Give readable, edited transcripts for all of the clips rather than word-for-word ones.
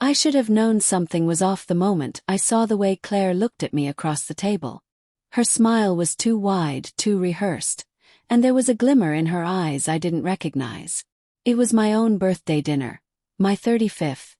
I should have known something was off the moment I saw the way Claire looked at me across the table. Her smile was too wide, too rehearsed, and there was a glimmer in her eyes I didn't recognize. It was my own birthday dinner, my 35th,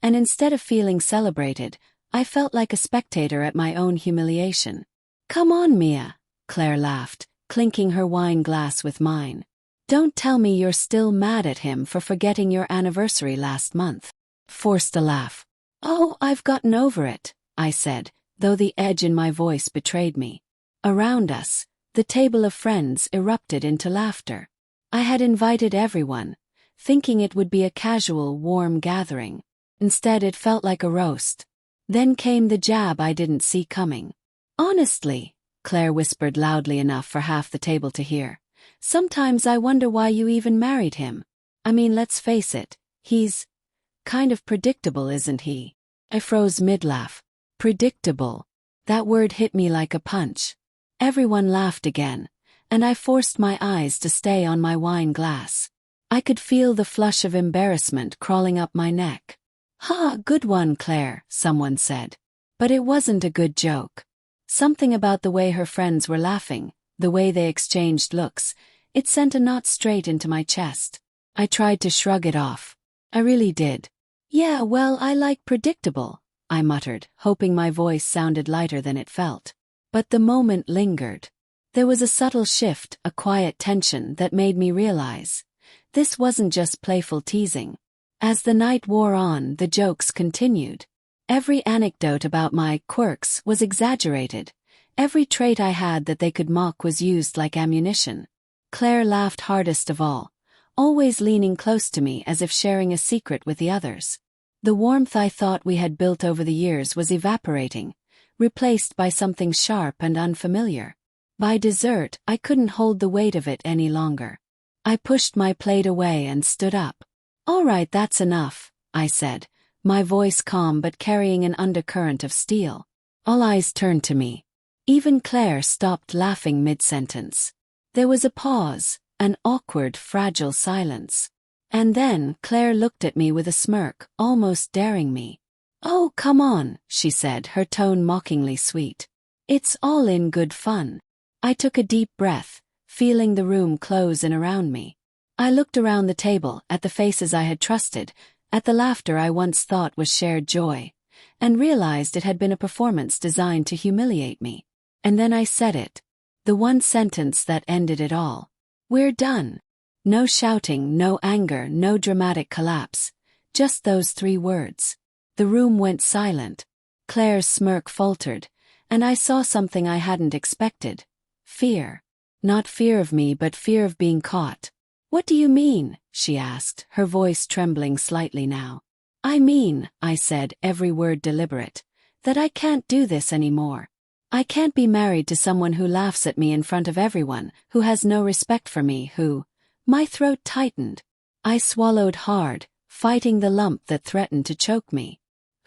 and instead of feeling celebrated, I felt like a spectator at my own humiliation. "Come on, Mia," Claire laughed, clinking her wine glass with mine. "Don't tell me you're still mad at him for forgetting your anniversary last month." Forced a laugh. "Oh, I've gotten over it," I said, though the edge in my voice betrayed me. Around us, the table of friends erupted into laughter. I had invited everyone, thinking it would be a casual, warm gathering. Instead, it felt like a roast. Then came the jab I didn't see coming. "Honestly," Claire whispered loudly enough for half the table to hear, "sometimes I wonder why you even married him. I mean, let's face it, he's kind of predictable, isn't he?" I froze mid-laugh. Predictable. That word hit me like a punch. Everyone laughed again, and I forced my eyes to stay on my wine glass. I could feel the flush of embarrassment crawling up my neck. "Ha, good one, Claire," someone said. But it wasn't a good joke. Something about the way her friends were laughing, the way they exchanged looks, it sent a knot straight into my chest. I tried to shrug it off. I really did. "Yeah, well, I like predictable," I muttered, hoping my voice sounded lighter than it felt. But the moment lingered. There was a subtle shift, a quiet tension that made me realize this wasn't just playful teasing. As the night wore on, the jokes continued. Every anecdote about my quirks was exaggerated. Every trait I had that they could mock was used like ammunition. Claire laughed hardest of all, always leaning close to me as if sharing a secret with the others. The warmth I thought we had built over the years was evaporating, replaced by something sharp and unfamiliar. By dessert, I couldn't hold the weight of it any longer. I pushed my plate away and stood up. "All right, that's enough," I said, my voice calm but carrying an undercurrent of steel. All eyes turned to me. Even Claire stopped laughing mid-sentence. There was a pause, an awkward, fragile silence. And then Claire looked at me with a smirk, almost daring me. "Oh, come on," she said, her tone mockingly sweet. "It's all in good fun." I took a deep breath, feeling the room close in around me. I looked around the table, at the faces I had trusted, at the laughter I once thought was shared joy, and realized it had been a performance designed to humiliate me. And then I said it. The one sentence that ended it all. "We're done." No shouting, no anger, no dramatic collapse. Just those 3 words. The room went silent. Claire's smirk faltered, and I saw something I hadn't expected. Fear. Not fear of me, but fear of being caught. "What do you mean?" she asked, her voice trembling slightly now. "I mean," I said, every word deliberate, "that I can't do this anymore. I can't be married to someone who laughs at me in front of everyone, who has no respect for me, who—" My throat tightened. I swallowed hard, fighting the lump that threatened to choke me.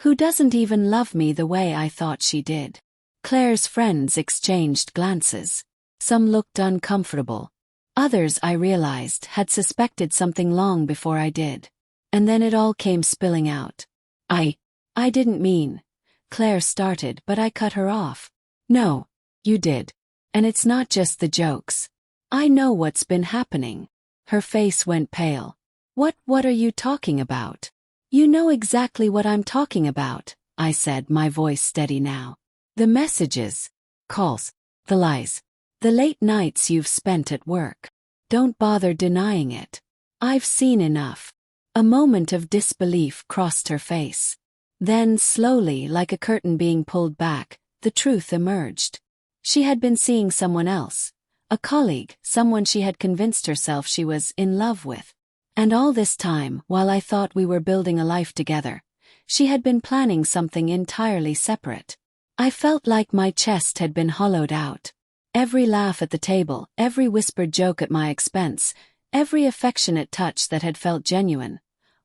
"Who doesn't even love me the way I thought she did." Claire's friends exchanged glances. Some looked uncomfortable. Others, I realized, had suspected something long before I did. And then it all came spilling out. I didn't mean," Claire started, but I cut her off. "No, you did. And it's not just the jokes. I know what's been happening." Her face went pale. What are you talking about?" "You know exactly what I'm talking about," I said, my voice steady now. "The messages, calls, the lies, the late nights you've spent at work. Don't bother denying it. I've seen enough." A moment of disbelief crossed her face. Then, slowly, like a curtain being pulled back, the truth emerged. She had been seeing someone else. A colleague, someone she had convinced herself she was in love with. And all this time, while I thought we were building a life together, she had been planning something entirely separate. I felt like my chest had been hollowed out. Every laugh at the table, every whispered joke at my expense, every affectionate touch that had felt genuine,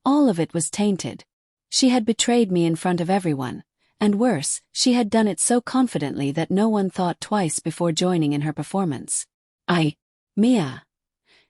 all of it was tainted. She had betrayed me in front of everyone, and worse, she had done it so confidently that no one thought twice before joining in her performance. "Mia."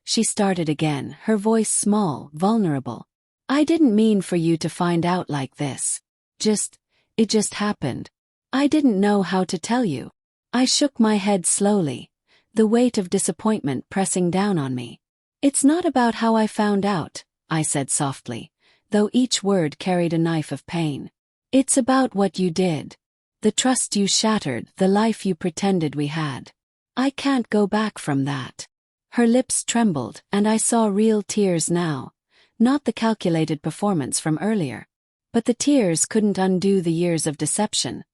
She started again, her voice small, vulnerable. I didn't mean for you to find out like this. It just happened. I didn't know how to tell you. I shook my head slowly, the weight of disappointment pressing down on me. It's not about how I found out, I said softly, though each word carried a knife of pain. It's about what you did. The trust you shattered, the life you pretended we had. I can't go back from that. Her lips trembled, and I saw real tears now. Not the calculated performance from earlier. But the tears couldn't undo the years of deception,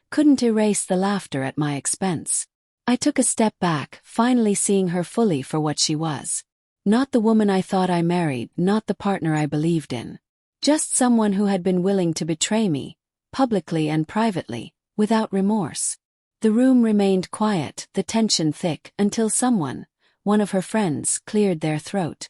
couldn't erase the laughter at my expense. I took a step back, finally seeing her fully for what she was. Not the woman I thought I married, not the partner I believed in. Just someone who had been willing to betray me, publicly and privately, without remorse. The room remained quiet, the tension thick, until someone, one of her friends, cleared their throat.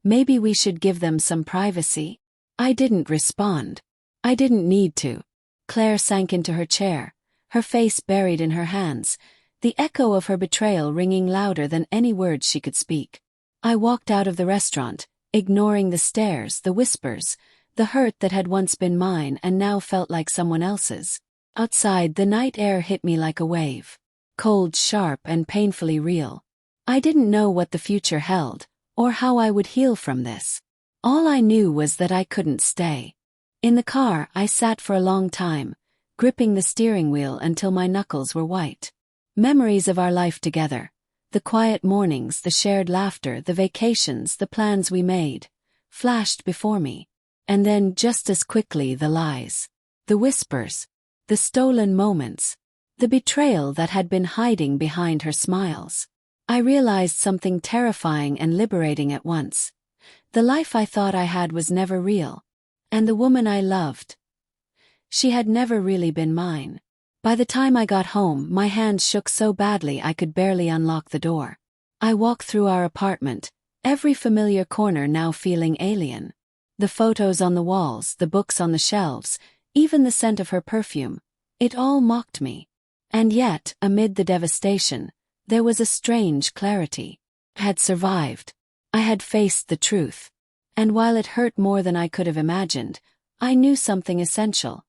Maybe we should give them some privacy? I didn't respond. I didn't need to. Claire sank into her chair, her face buried in her hands, the echo of her betrayal ringing louder than any words she could speak. I walked out of the restaurant, ignoring the stares, the whispers, the hurt that had once been mine and now felt like someone else's. Outside, the night air hit me like a wave. Cold, sharp, and painfully real. I didn't know what the future held, or how I would heal from this. All I knew was that I couldn't stay. In the car, I sat for a long time, gripping the steering wheel until my knuckles were white. Memories of our life together. The quiet mornings, the shared laughter, the vacations, the plans we made, flashed before me. And then, just as quickly, the lies. The whispers. The stolen moments. The betrayal that had been hiding behind her smiles. I realized something terrifying and liberating at once. The life I thought I had was never real. And the woman I loved, she had never really been mine. By the time I got home, my hands shook so badly I could barely unlock the door. I walked through our apartment, every familiar corner now feeling alien. The photos on the walls, the books on the shelves, even the scent of her perfume, it all mocked me. And yet, amid the devastation, there was a strange clarity. I had survived. I had faced the truth. And while it hurt more than I could have imagined, I knew something essential.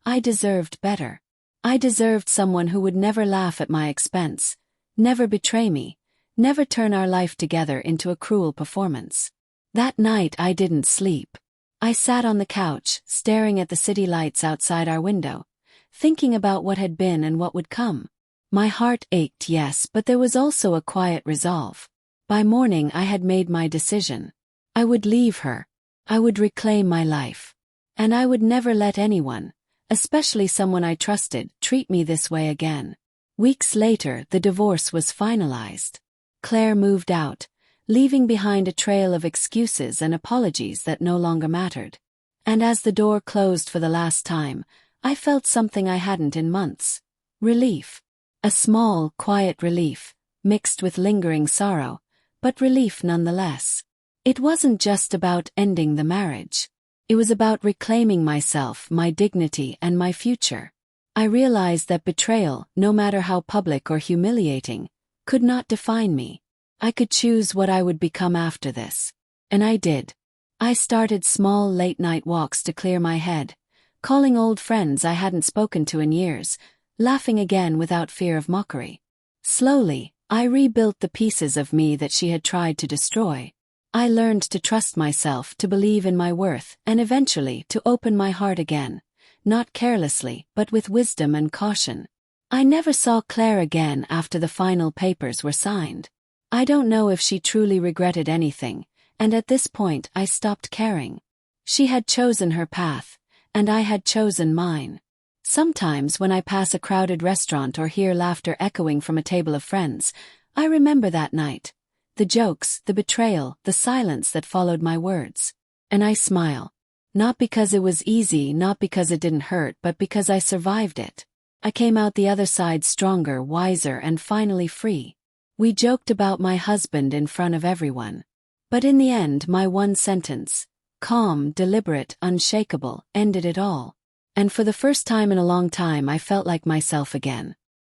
I deserved better. I deserved someone who would never laugh at my expense, never betray me, never turn our life together into a cruel performance. That night I didn't sleep. I sat on the couch, staring at the city lights outside our window, thinking about what had been and what would come. My heart ached, yes, but there was also a quiet resolve. By morning I had made my decision. I would leave her. I would reclaim my life. And I would never let anyone, especially someone I trusted, treat me this way again. Weeks later, the divorce was finalized. Claire moved out, leaving behind a trail of excuses and apologies that no longer mattered. And as the door closed for the last time, I felt something I hadn't in months. Relief. A small, quiet relief, mixed with lingering sorrow, but relief nonetheless. It wasn't just about ending the marriage. It was about reclaiming myself, my dignity, and my future. I realized that betrayal, no matter how public or humiliating, could not define me. I could choose what I would become after this. And I did. I started small late-night walks to clear my head, calling old friends I hadn't spoken to in years, laughing again without fear of mockery. Slowly, I rebuilt the pieces of me that she had tried to destroy. I learned to trust myself, to believe in my worth, and eventually to open my heart again, not carelessly, but with wisdom and caution. I never saw Claire again after the final papers were signed. I don't know if she truly regretted anything, and at this point I stopped caring. She had chosen her path, and I had chosen mine. Sometimes when I pass a crowded restaurant or hear laughter echoing from a table of friends, I remember that night. The jokes, the betrayal, the silence that followed my words. And I smile. Not because it was easy, not because it didn't hurt, but because I survived it. I came out the other side stronger, wiser, and finally free. We joked about my husband in front of everyone. But in the end, my one sentence, calm, deliberate, unshakable, ended it all. And for the first time in a long time I felt like myself again.